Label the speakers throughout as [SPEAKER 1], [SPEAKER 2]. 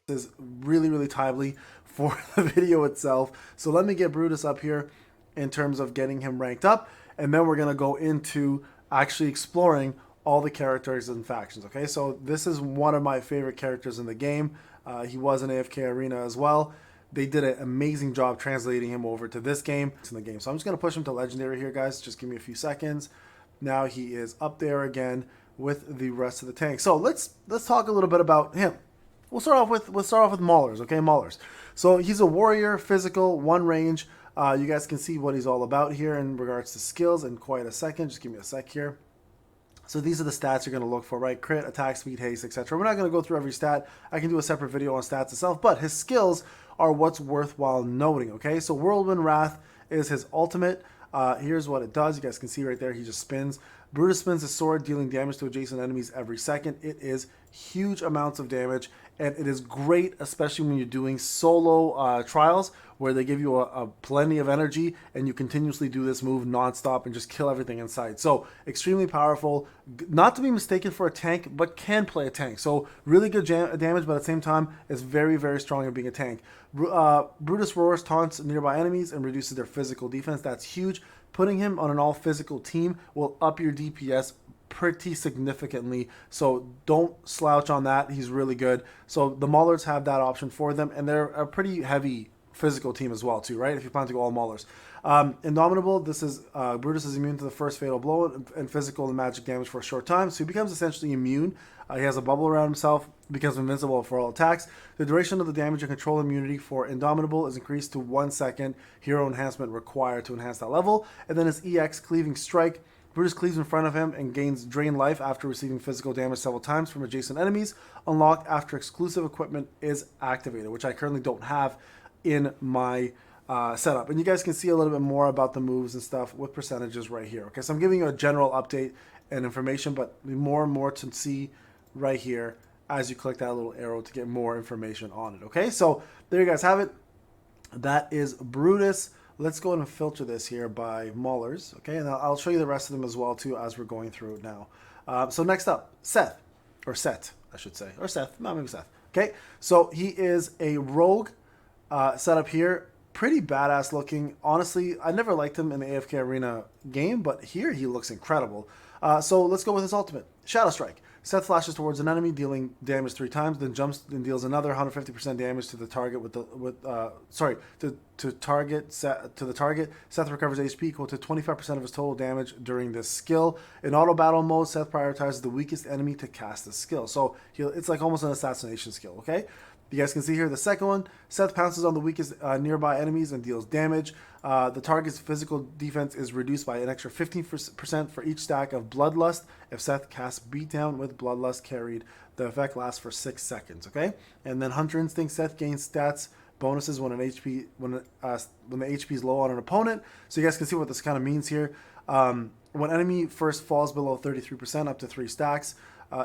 [SPEAKER 1] is really, really timely for the video itself. So let me get Brutus up here in terms of getting him ranked up, and then we're going to go into actually exploring all the characters and factions. Okay, so this is one of my favorite characters in the game. He was in AFK Arena as well. They did an amazing job translating him over to this game. It's in the game. So I'm just going to push him to legendary here, guys. Just give me a few seconds. Now he is up there again with the rest of the tank. So let's talk a little bit about him. We'll start off with Maulers, okay? Maulers. So he's a warrior, physical, one range. You guys can see what he's all about here in regards to skills in quite a second. Just give me a sec here. So these are the stats you're going to look for, right? Crit, attack, speed, haste, etc. We're not going to go through every stat. I can do a separate video on stats itself, but his skills are what's worthwhile noting, okay? So Whirlwind Wrath is his ultimate. Here's what it does. You guys can see right there, he just spins. Brutus spins his sword, dealing damage to adjacent enemies every second. It is huge amounts of damage, and it is great, especially when you're doing solo trials where they give you a plenty of energy and you continuously do this move nonstop and just kill everything in sight. So extremely powerful, not to be mistaken for a tank, but can play a tank. So really good damage, but at the same time is very, very strong at being a tank. Brutus roars, taunts nearby enemies, and reduces their physical defense. That's huge. Putting him on an all-physical team will up your DPS pretty significantly, so don't slouch on that. He's really good. So the Maulers have that option for them, and they're a pretty heavy physical team as well too, right? If you plan to go all Maulers. Indomitable, this is Brutus is immune to the first fatal blow and physical and magic damage for a short time, so he becomes essentially immune. He has a bubble around himself, becomes invincible for all attacks. The duration of the damage and control immunity for Indomitable is increased to 1 second. Hero enhancement required to enhance that level. And then his EX Cleaving Strike. Brutus cleaves in front of him and gains Drain Life after receiving physical damage several times from adjacent enemies. Unlocked after exclusive equipment is activated, which I currently don't have in my setup. And you guys can see a little bit more about the moves and stuff with percentages right here. Okay, so I'm giving you a general update and information, but more and more to see right here as you click that little arrow to get more information on it. Okay, so there you guys have it. That is Brutus. Let's go ahead and filter this here by Maulers. Okay, and I'll show you the rest of them as well too as we're going through it now. So next up, Seth, or Set, I should say, or Seth, not maybe Seth. Okay, so he is a rogue setup here. Pretty badass looking. Honestly, I never liked him in the AFK Arena game, but here he looks incredible. So let's go with his ultimate, Shadow Strike. Seth flashes towards an enemy, dealing damage 3 times, then jumps and deals another 150% damage to the target to the target. Seth recovers HP equal to 25% of his total damage during this skill. In auto battle mode, Seth prioritizes the weakest enemy to cast the skill. So it's like almost an assassination skill, okay? You guys can see here the second one. Seth pounces on the weakest nearby enemies and deals damage. The target's physical defense is reduced by an extra 15% for each stack of Bloodlust. If Seth casts Beatdown with Bloodlust carried, the effect lasts for 6 seconds. Okay, and then Hunter Instinct. Seth gains stats bonuses when the HP is low on an opponent. So you guys can see what this kind of means here. When enemy first falls below 33%, up to 3 stacks.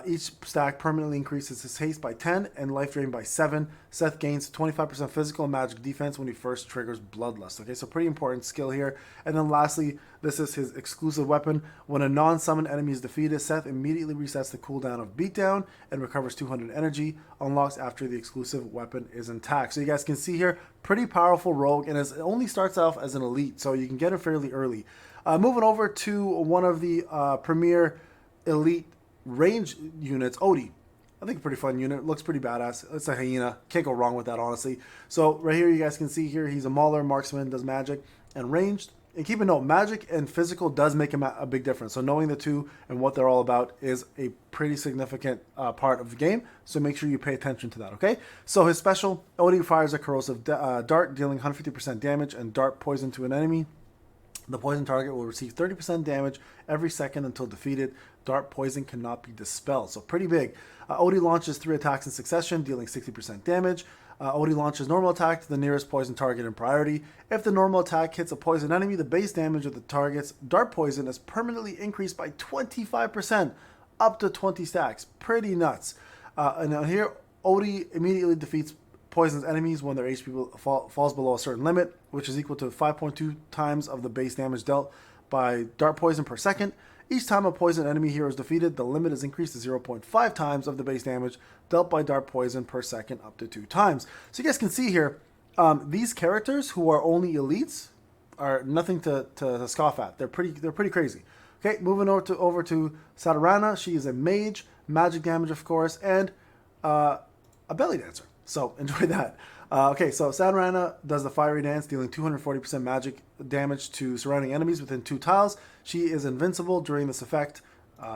[SPEAKER 1] Each stack permanently increases his haste by 10 and life drain by 7. Seth gains 25% physical and magic defense when he first triggers Bloodlust. Okay, so pretty important skill here. And then lastly, this is his exclusive weapon. When a non-summoned enemy is defeated, Seth immediately resets the cooldown of Beatdown and recovers 200 energy. Unlocks after the exclusive weapon is intact. So you guys can see here, pretty powerful rogue, and it only starts off as an elite, so you can get it fairly early. Moving over to one of the premier elite range units, Odie. I think a pretty fun unit. Looks pretty badass. It's a hyena. Can't go wrong with that, honestly. So right here, you guys can see here, he's a Mauler, marksman, does magic, and ranged. And keep a note, magic and physical does make a big difference. So knowing the two and what they're all about is a pretty significant part of the game. So make sure you pay attention to that, okay? So his special, Odie fires a corrosive dart, dealing 150% damage and dart poison to an enemy. The poison target will receive 30% damage every second until defeated. Dart poison cannot be dispelled. So pretty big. Odie launches 3 attacks in succession, dealing 60% damage. Odie launches normal attack to the nearest poison target in priority. If the normal attack hits a poison enemy, the base damage of the target's dart poison is permanently increased by 25%, up to 20 stacks. Pretty nuts. And now here, Odie immediately defeats poisons enemies when their HP falls below a certain limit, which is equal to 5.2 times of the base damage dealt by dart poison per second. Each time a poison enemy hero is defeated, the limit is increased to 0.5 times of the base damage dealt by dart poison per second up to 2 times. So you guys can see here, these characters who are only elites are nothing to scoff at. They're pretty crazy. Okay, moving over to Saturana. She is a mage, magic damage of course, and a belly dancer. So enjoy that. Okay, so Saturana does the fiery dance, dealing 240% magic damage to surrounding enemies within 2 tiles. She is invincible during this effect.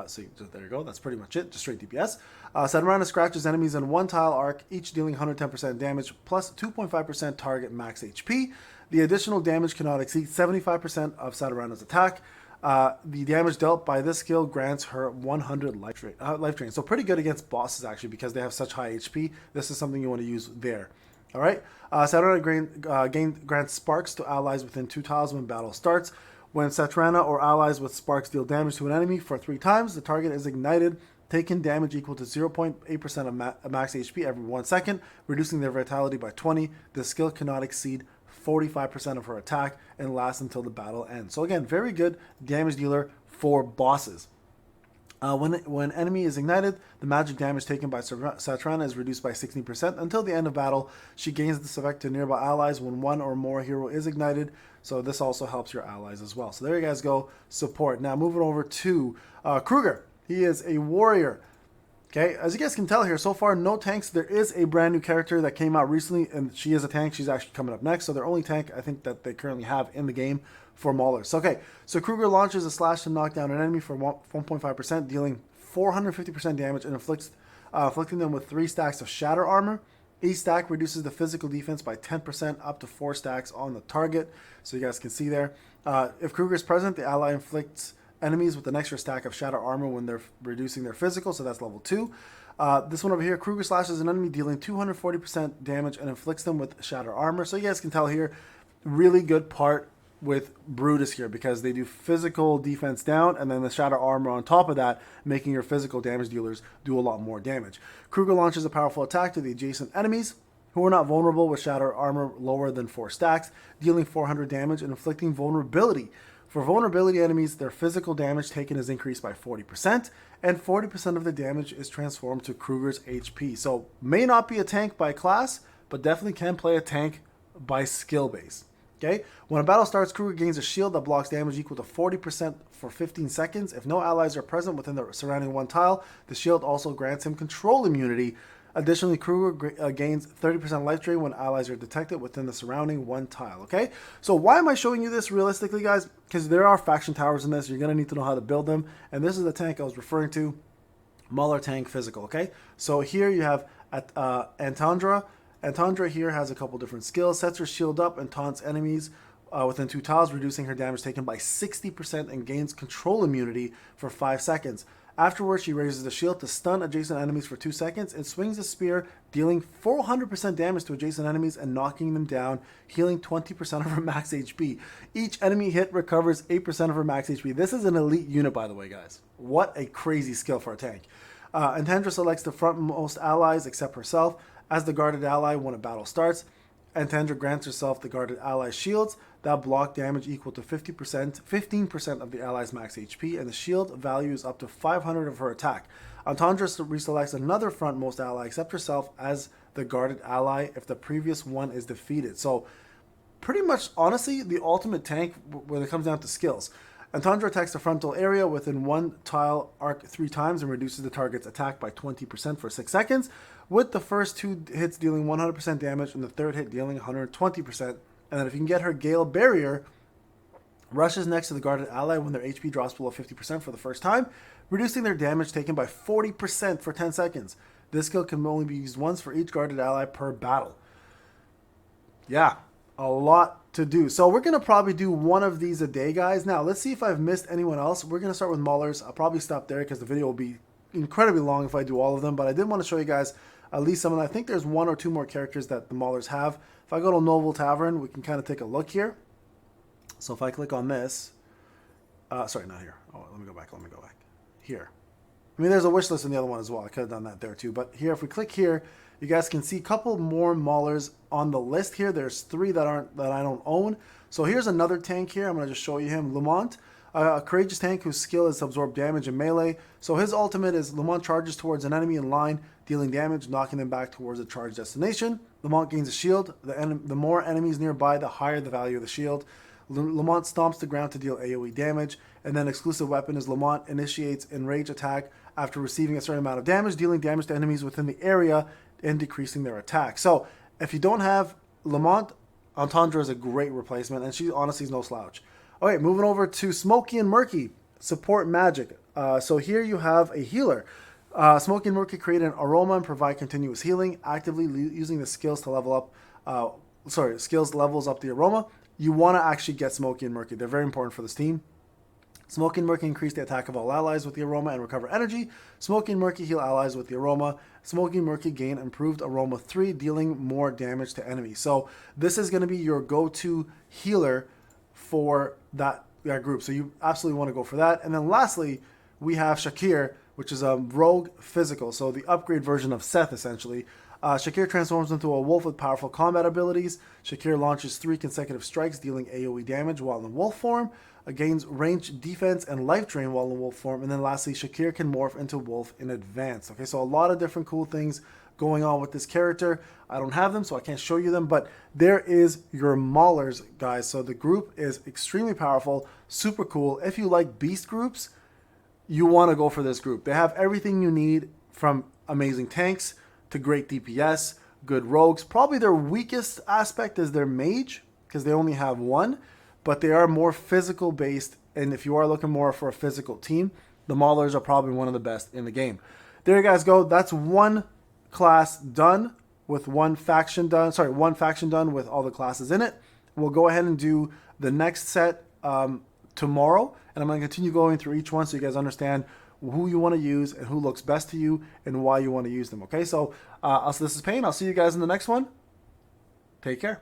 [SPEAKER 1] So there you go. That's pretty much it. Just straight DPS. Saturana scratches enemies in 1 tile arc, each dealing 110% damage plus 2.5% target max HP. The additional damage cannot exceed 75% of Saturana's attack. The damage dealt by this skill grants her 100 life drain. So pretty good against bosses actually, because they have such high HP. This is something you want to use there. All right. Saturana grants sparks to allies within 2 tiles when battle starts. When Saturana or allies with sparks deal damage to an enemy for 3 times, the target is ignited, taking damage equal to 0.8% of max HP every 1 second, reducing their vitality by 20. This skill cannot exceed 45% of her attack and lasts until the battle ends. So again, very good damage dealer for bosses. When enemy is ignited, the magic damage taken by Saturana is reduced by 16% until the end of battle. She gains this effect to nearby allies when 1 or more hero is ignited. So this also helps your allies as well. So there you guys go, support. Now moving over to Krueger. He is a warrior. Okay, as you guys can tell here, so far no tanks. There is a brand new character that came out recently, and she is a tank. She's actually coming up next. So their only tank I think that they currently have in the game for Mauler. So okay, so Krueger launches a slash to knock down an enemy for 1.5%, dealing 450% damage and inflicting them with 3 stacks of shatter armor. Each stack reduces the physical defense by 10% up to 4 stacks on the target. So you guys can see there. If Krueger is present, the ally inflicts enemies with an extra stack of shatter armor when they're reducing their physical, so that's level 2. This one over here, Krueger slashes an enemy, dealing 240% damage and inflicts them with shatter armor. So you guys can tell here, really good part with Brutus here, because they do physical defense down and then the shatter armor on top of that, making your physical damage dealers do a lot more damage. Krueger launches a powerful attack to the adjacent enemies who are not vulnerable with shatter armor lower than 4 stacks, dealing 400 damage and inflicting vulnerability. For vulnerability enemies, their physical damage taken is increased by 40%, and 40% of the damage is transformed to Krueger's HP. So may not be a tank by class, but definitely can play a tank by skill base. Okay, when a battle starts, Krueger gains a shield that blocks damage equal to 40% for 15 seconds. If no allies are present within the surrounding 1 tile, the shield also grants him control immunity. Additionally, Krueger gains 30% life drain when allies are detected within the surrounding 1 tile. Okay, so why am I showing you this realistically, guys? Because there are faction towers in this. You're going to need to know how to build them. And this is the tank I was referring to, Mauler tank physical. Okay, so here you have Antandra. Antandra here has a couple different skills. Sets her shield up and taunts enemies within 2 tiles, reducing her damage taken by 60% and gains control immunity for 5 seconds. Afterwards, she raises the shield to stun adjacent enemies for 2 seconds and swings the spear, dealing 400% damage to adjacent enemies and knocking them down, healing 20% of her max HP. Each enemy hit recovers 8% of her max HP. This is an elite unit, by the way, guys. What a crazy skill for a tank. Antandra selects the frontmost allies except herself as the guarded ally when a battle starts. Antandra grants herself the guarded ally shields that block damage equal to 15% of the ally's max HP, and the shield value is up to 500 of her attack. Antandra reselects another frontmost ally except herself as the guarded ally if the previous one is defeated. So pretty much, honestly, the ultimate tank when it comes down to skills. Antandra attacks the frontal area within 1 tile arc 3 times and reduces the target's attack by 20% for 6 seconds, with the first 2 hits dealing 100% damage and the 3rd hit dealing 120%. And then if you can get her Gale Barrier, rushes next to the guarded ally when their HP drops below 50% for the first time, reducing their damage taken by 40% for 10 seconds. This skill can only be used once for each guarded ally per battle. Yeah, a lot to do. So we're going to probably do 1 of these a day, guys. Now, let's see if I've missed anyone else. We're going to start with Maulers. I'll probably stop there because the video will be incredibly long if I do all of them, but I did want to show you guys at least some of them. I think there's 1 or 2 more characters that the Maulers have. If I go to Noble Tavern, we can kind of take a look here. So if I click on this, sorry, not here. Oh, let me go back. Here. I mean, there's a wish list in the other one as well. I could have done that there too. But here, if we click here, you guys can see a couple more Maulers on the list here. There's 3 that I don't own. So here's another tank here. I'm going to just show you him, Lamont. A courageous tank whose skill is to absorb damage in melee. So his ultimate is Lamont charges towards an enemy in line, dealing damage, knocking them back towards a charged destination. Lamont gains a shield. The more enemies nearby, the higher the value of the shield. Lamont stomps the ground to deal AoE damage. And then exclusive weapon is Lamont initiates enraged attack after receiving a certain amount of damage, dealing damage to enemies within the area and decreasing their attack. So if you don't have Lamont, Entendre is a great replacement, and she honestly is no slouch. Okay, moving over to Smokey and Murky, support magic. So here you have a healer. Smokey and Murky create an aroma and provide continuous healing, actively using the skills to level up. Skills levels up the aroma. You want to actually get Smokey and Murky. They're very important for this team. Smokey and Murky increase the attack of all allies with the aroma and recover energy. Smokey and Murky heal allies with the aroma. Smokey and Murky gain improved aroma 3, dealing more damage to enemies. So this is going to be your go-to healer for that group. So you absolutely want to go for that. And then lastly, we have Shakir, which is a rogue physical. So the upgrade version of Seth, essentially. Shakir transforms into a wolf with powerful combat abilities. Shakir launches 3 consecutive strikes, dealing AoE damage while in wolf form. Gains range, defense, and life drain while in wolf form. And then lastly, Shakir can morph into wolf in advance. Okay, so a lot of different cool things going on with this character. I don't have them, so I can't show you them, but there is your Maulers, guys. So the group is extremely powerful, super cool. If you like beast groups, you want to go for this group. They have everything you need, from amazing tanks to great DPS, good rogues. Probably their weakest aspect is their mage, because they only have one, but they are more physical based, and if you are looking more for a physical team, the Maulers are probably one of the best in the game. There you guys go. That's one class done with one faction done. Sorry, one faction done with all the classes in it. We'll go ahead and do the next set tomorrow, and I'm going to continue going through each one so you guys understand who you want to use and who looks best to you and why you want to use them. Okay, so this is Payne. I'll see you guys in the next one. Take care.